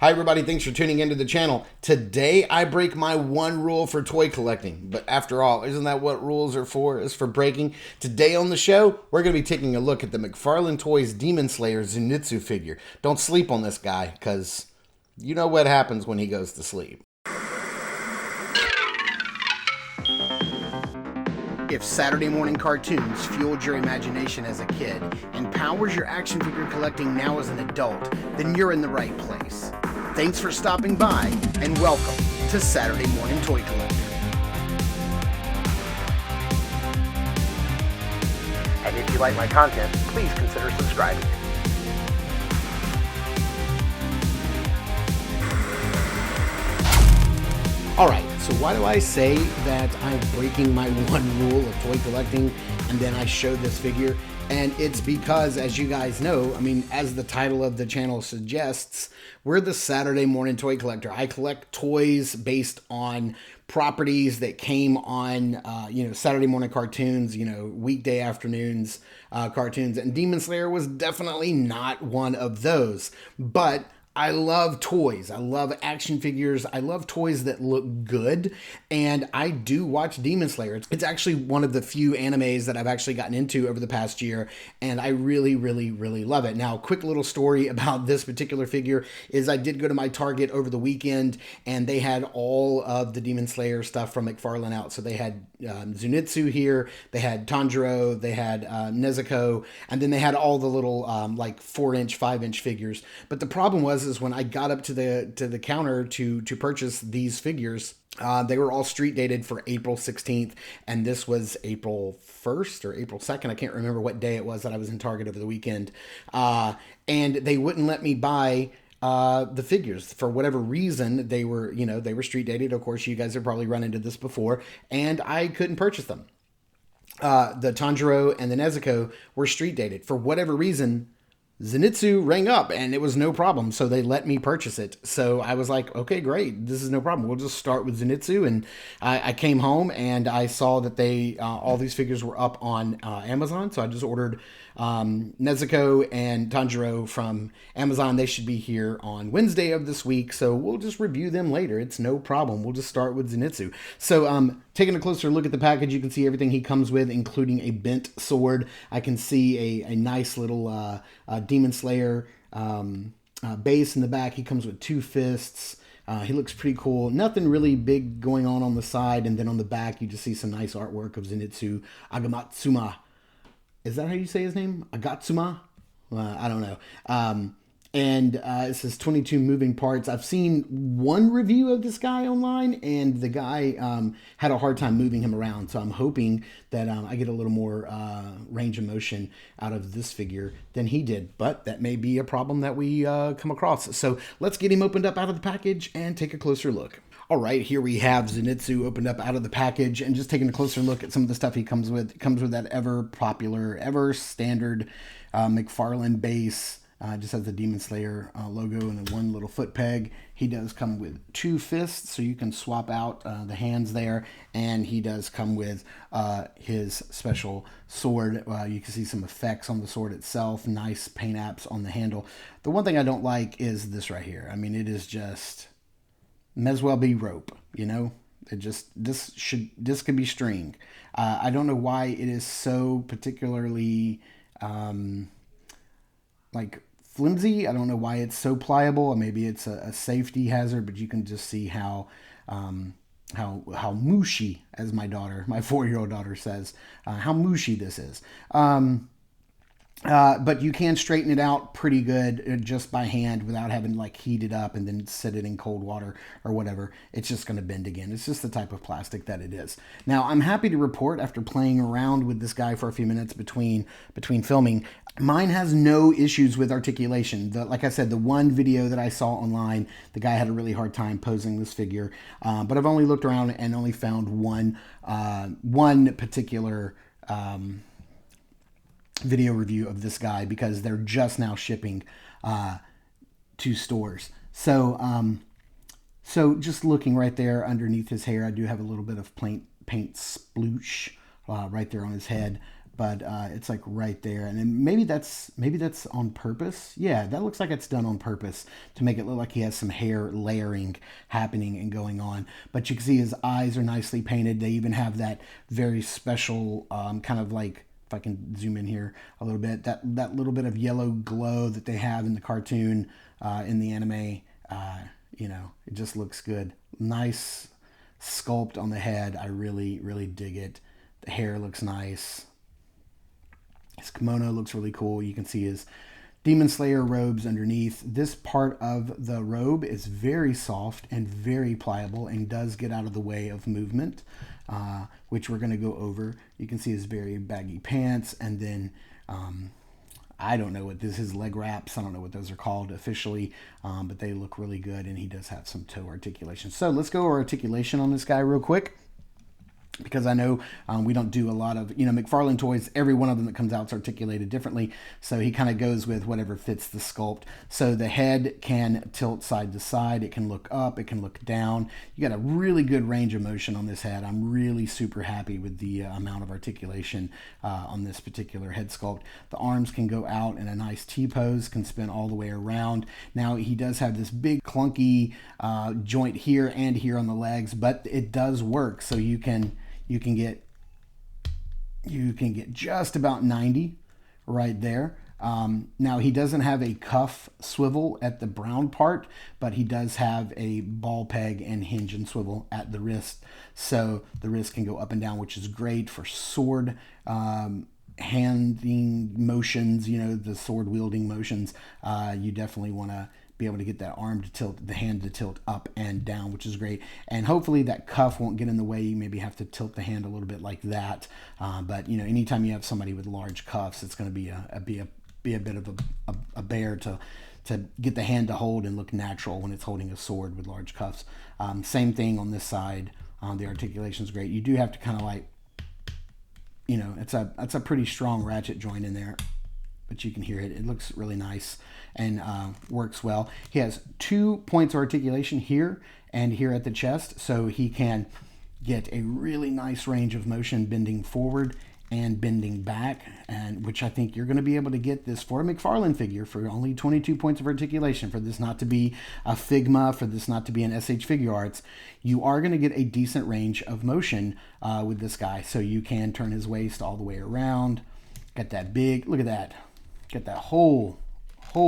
Hi everybody, thanks for tuning into the channel. Today I break my one rule for toy collecting. But after all, isn't that what rules are for? Is for breaking. Today on the show, we're going to be taking a look at the McFarlane Toys Demon Slayer Zenitsu figure. Don't sleep on this guy, because you know what happens when he goes to sleep. If Saturday morning cartoons fueled your imagination as a kid and powers your action figure collecting now as an adult, then you're in the right place. Thanks for stopping by, and welcome to Saturday Morning Toy Collector. And if you like my content, please consider subscribing. Alright, so why do I say that I'm breaking my one rule of toy collecting and then I show this figure? And it's because, as you guys know, I mean, as the title of the channel suggests, we're the Saturday Morning Toy Collector. I collect toys based on properties that came on, Saturday morning cartoons, weekday afternoons cartoons. And Demon Slayer was definitely not one of those. But I love toys. I love action figures. I love toys that look good. And I do watch Demon Slayer. It's actually one of the few animes that I've actually gotten into over the past year. And I really, really, really love it. Now, quick little story about this particular figure is I did go to my Target over the weekend and they had all of the Demon Slayer stuff from McFarlane out. So they had Zenitsu here. They had Tanjiro. They had Nezuko. And then they had all the little 4-inch, 5-inch figures. But the problem was is when I got up to the counter to purchase these figures, they were all street dated for April 16th, and this was April 1st or April 2nd. I can't remember what day it was that I was in Target over the weekend. And they wouldn't let me buy the figures for whatever reason. They were street dated. Of course, you guys have probably run into this before, and I couldn't purchase them. The Tanjiro and the Nezuko were street dated for whatever reason. Zenitsu rang up and it was no problem. So they let me purchase it. So I was like, okay, great. This is no problem. We'll just start with Zenitsu. And I came home and I saw that all these figures were up on Amazon. So I just ordered Nezuko and Tanjiro from Amazon. They should be here on Wednesday of this week. So we'll just review them later. It's no problem. We'll just start with Zenitsu. So taking a closer look at the package, you can see everything he comes with, including a bent sword. I can see a nice little Demon Slayer base in the back. He comes with 2 fists. He looks pretty cool. Nothing really big going on the side. And then on the back, you just see some nice artwork of Zenitsu Agatsuma. Is that how you say his name? Agatsuma? I don't know. And it says 22 moving parts. I've seen one review of this guy online, and the guy had a hard time moving him around. So I'm hoping that I get a little more range of motion out of this figure than he did. But that may be a problem that we come across. So let's get him opened up out of the package and take a closer look. All right, here we have Zenitsu opened up out of the package and just taking a closer look at some of the stuff he comes with. It comes with that ever popular, ever standard McFarlane base. Just has the Demon Slayer logo and then one little foot peg. He does come with 2 fists, so you can swap out the hands there. And he does come with his special sword. You can see some effects on the sword itself. Nice paint apps on the handle. The one thing I don't like is this right here. I mean, it is just... may as well be rope, this could be string. I don't know why it is so particularly flimsy. I don't know why it's so pliable. Maybe it's a safety hazard, but you can just see how mushy, as my 4-year-old daughter says, how mushy this is. But you can straighten it out pretty good just by hand without having heat it up and then set it in cold water or whatever. It's just going to bend again. It's just the type of plastic that it is. Now, I'm happy to report, after playing around with this guy for a few minutes between filming, mine has no issues with articulation. Like I said, the one video that I saw online, the guy had a really hard time posing this figure. But I've only looked around and only found one particular video review of this guy, because they're just now shipping to stores. So just looking right there underneath his hair, I do have a little bit of paint sploosh right there on his head. but it's like right there, and then maybe that's on purpose. Yeah, that looks like it's done on purpose to make it look like he has some hair layering happening and going on. But you can see his eyes are nicely painted. They even have that very special kind of like, if I can zoom in here a little bit, that little bit of yellow glow that they have in the cartoon, in the anime. It just looks good. Nice sculpt on the head. I really, really dig it. The hair looks nice. His kimono looks really cool. You can see his Demon Slayer robes underneath. This part of the robe is very soft and very pliable and does get out of the way of movement, which we're going to go over. You can see his very baggy pants, and then I don't know what this is, leg wraps. I don't know what those are called officially, but they look really good, and he does have some toe articulation. So let's go over articulation on this guy real quick, because I know we don't do a lot of, McFarlane toys, every one of them that comes out is articulated differently. So he kind of goes with whatever fits the sculpt. So the head can tilt side to side. It can look up. It can look down. You got a really good range of motion on this head. I'm really super happy with the amount of articulation on this particular head sculpt. The arms can go out in a nice T-pose, can spin all the way around. Now he does have this big clunky joint here and here on the legs, but it does work. So you can get just about 90 right there. Now he doesn't have a cuff swivel at the brown part, but he does have a ball peg and hinge and swivel at the wrist. So the wrist can go up and down, which is great for sword handing motions, the sword wielding motions. You definitely want to be able to get that arm to tilt, the hand to tilt up and down, which is great. And hopefully that cuff won't get in the way. You maybe have to tilt the hand a little bit like that. But anytime you have somebody with large cuffs, it's going to be a bit of a bear to get the hand to hold and look natural when it's holding a sword with large cuffs. Same thing on this side. The articulation is great. You do have to kind of like, it's a pretty strong ratchet joint in there, but you can hear it. It looks really nice and works well. He has 2 points of articulation here and here at the chest, so he can get a really nice range of motion bending forward and bending back, and which I think you're going to be able to get this for a McFarlane figure for only 22 points of articulation. For this not to be a Figma, for this not to be an SH Figure Arts, you are going to get a decent range of motion with this guy. So you can turn his waist all the way around. Got that big, look at that. Get that whole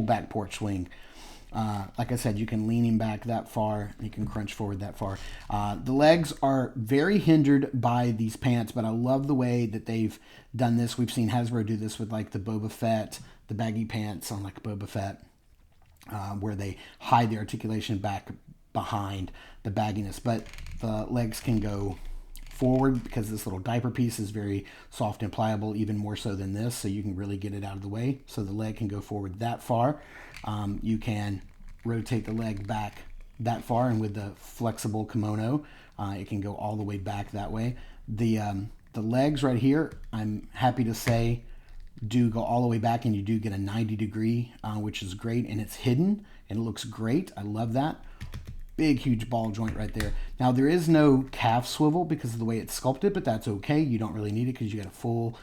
back porch swing. Like I said, you can lean him back that far. You can crunch forward that far. The legs are very hindered by these pants, but I love the way that they've done this. We've seen Hasbro do this with like the Boba Fett, the baggy pants on like Boba Fett, where they hide the articulation back behind the bagginess. But the legs can go forward because this little diaper piece is very soft and pliable, even more so than this, so you can really get it out of the way. So the leg can go forward that far. You can rotate the leg back that far, and with the flexible kimono, it can go all the way back that way. The legs right here, I'm happy to say, do go all the way back, and you do get a 90-degree, which is great, and it's hidden, and it looks great. I love that. Big, huge ball joint right there. Now, there is no calf swivel because of the way it's sculpted, but that's okay. You don't really need it because you got a full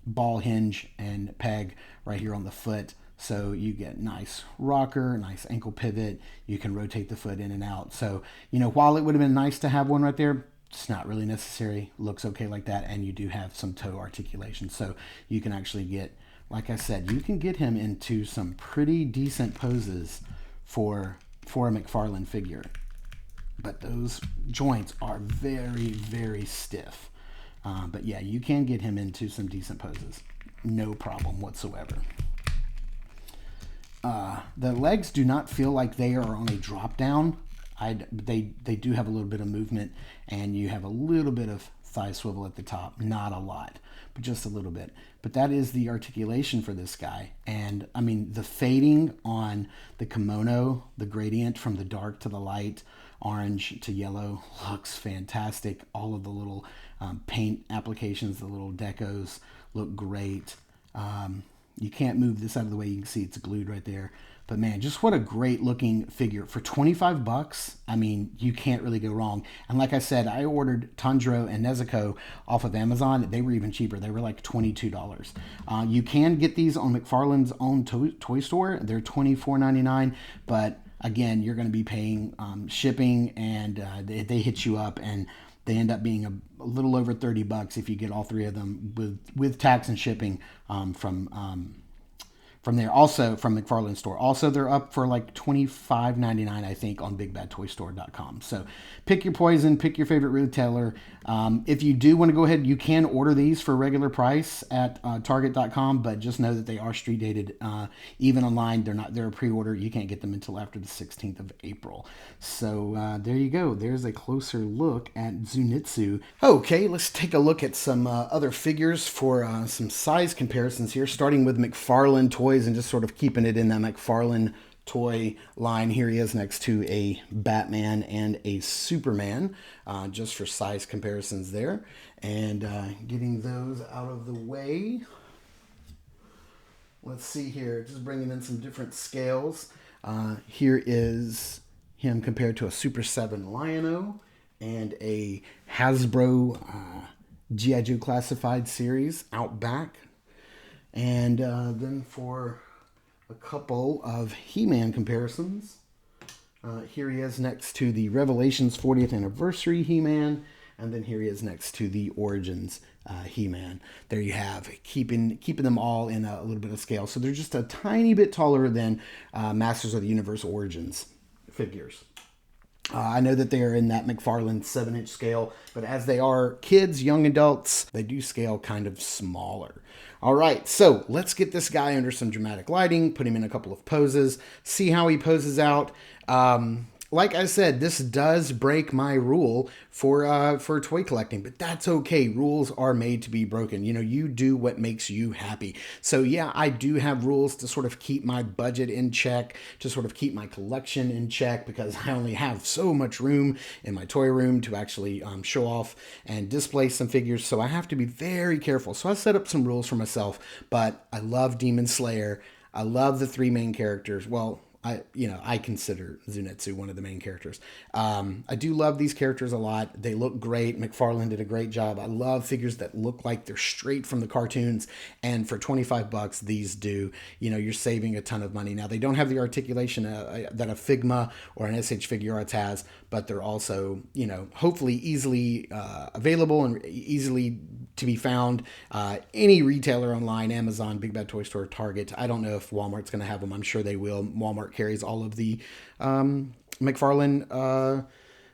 ball hinge and peg right here on the foot. So you get nice rocker, nice ankle pivot. You can rotate the foot in and out. So, while it would have been nice to have one right there, it's not really necessary. Looks okay like that. And you do have some toe articulation. So you can actually get, like I said, you can get him into some pretty decent poses for a McFarlane figure. But those joints are very, very stiff. But yeah, you can get him into some decent poses. No problem whatsoever. The legs do not feel like they are on a drop down. They do have a little bit of movement, and you have a little bit of thigh swivel at the top. Not a lot, but just a little bit. But that is the articulation for this guy. And I mean, the fading on the kimono, the gradient from the dark to the light, orange to yellow, looks fantastic. All of the little paint applications, the little decos look great. You can't move this out of the way. You can see it's glued right there. But man, just what a great looking figure for 25 bucks. I mean, you can't really go wrong. And like I said, I ordered Tundro and Nezuko off of Amazon. They were even cheaper. They were like $22. You can get these on McFarlane's own toy store. They're $24.99, but again, you're going to be paying shipping, and they hit you up, and they end up being a little over 30 bucks if you get all three of them with tax and shipping from there. Also from McFarlane store. Also, they're up for like $25.99, I think, on BigBadToyStore.com. So pick your poison, pick your favorite retailer. If you do want to go ahead, you can order these for regular price at Target.com, but just know that they are street dated. Even online, they're a pre-order. You can't get them until after the 16th of April. So there you go. There's a closer look at Zenitsu. Okay, let's take a look at some other figures for some size comparisons here, starting with McFarlane toys and just sort of keeping it in that McFarlane toy line. Here he is next to a Batman and a Superman, just for size comparisons there. And getting those out of the way. Let's see here, just bringing in some different scales. Here is him compared to a Super 7 Lion-O and a Hasbro G.I. Joe Classified series Outback. And then for a couple of He-Man comparisons, here he is next to the Revelations 40th Anniversary He-Man, and then here he is next to the Origins He-Man. There you have, keeping them all in a little bit of scale. So they're just a tiny bit taller than Masters of the Universe Origins figures. I know that they are in that McFarlane 7-inch scale, but as they are kids, young adults, they do scale kind of smaller. All right, so let's get this guy under some dramatic lighting, put him in a couple of poses, see how he poses out. Like I said, this does break my rule for toy collecting, but that's okay. Rules are made to be broken. You know, you do what makes you happy. So yeah, I do have rules to sort of keep my budget in check, to sort of keep my collection in check, because I only have so much room in my toy room to actually show off and display some figures. So I have to be very careful. So I set up some rules for myself, but I love Demon Slayer. I love the three main characters. Well, I consider Zenitsu one of the main characters. I do love these characters a lot. They look great. McFarlane did a great job. I love figures that look like they're straight from the cartoons. And for 25 bucks, these do. You know, you're saving a ton of money. Now, they don't have the articulation that a Figma or an SH Figuarts has, but they're also, you know, hopefully easily available and easily to be found. Any retailer online, Amazon, Big Bad Toy Store, Target. I don't know if Walmart's going to have them. I'm sure they will. Walmart carries all of the McFarlane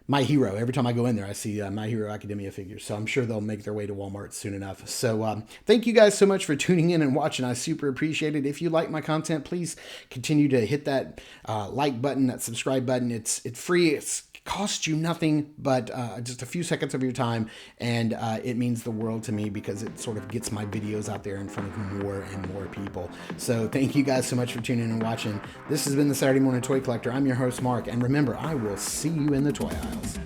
My Hero. Every time I go in there, I see My Hero Academia figures. So I'm sure they'll make their way to Walmart soon enough. So thank you guys so much for tuning in and watching. I super appreciate it. If you like my content, please continue to hit that like button, that subscribe button. It's free. It costs you nothing but just a few seconds of your time, and it means the world to me because it sort of gets my videos out there in front of more and more people. So thank you guys so much for tuning in and watching. This has been the Saturday Morning Toy Collector. I'm your host, Mark, and remember, I will see you in the toy aisles.